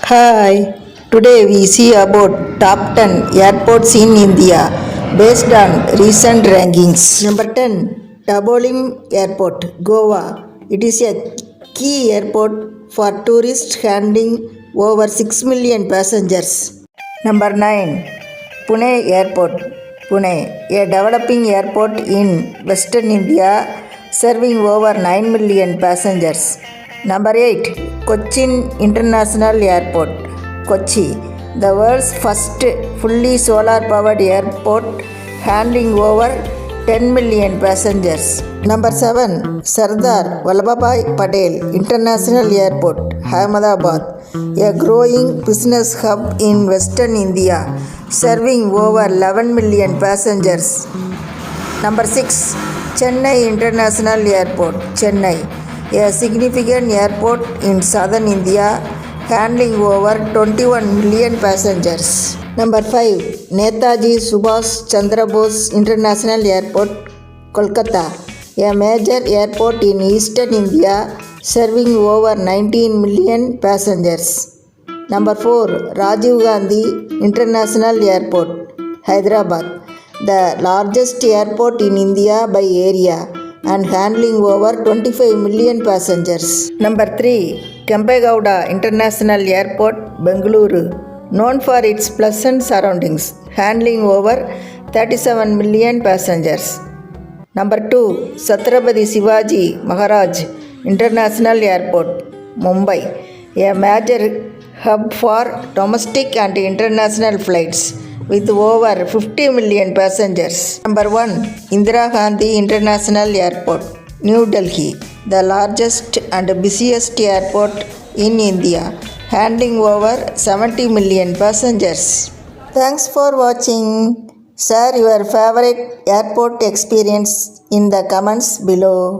Hi, today we see about top 10 airports in India based on recent rankings. Number 10, Dabolim Airport, Goa. It is a key airport for tourists handling over 6 million passengers. Number 9, Pune Airport, Pune, a developing airport in Western India serving over 9 million passengers. Number 8, Cochin International Airport, Kochi, the world's first fully solar powered airport handling over 10 million passengers. Number 7, Sardar Vallabhbhai Patel International Airport, Ahmedabad, a growing business hub in Western India serving over 11 million passengers. Number 6, Chennai International Airport, Chennai, a significant airport in southern India handling over 21 million passengers. Number 5, Netaji Subhash Chandra Bose International Airport, Kolkata, a major airport in eastern India serving over 19 million passengers. Number 4, Rajiv Gandhi International Airport, Hyderabad, the largest airport in India by area and handling over 25 million passengers. Number 3, Kempegowda International Airport, Bengaluru, known for its pleasant surroundings, handling over 37 million passengers. Number 2, Chhatrapati Shivaji Maharaj International Airport, Mumbai, a major hub for domestic and international flights with over 50 million passengers. Number 1, Indira Gandhi International Airport, New Delhi, the largest and busiest airport in India, handling over 70 million passengers. Thanks for watching. Share your favorite airport experience in the comments below.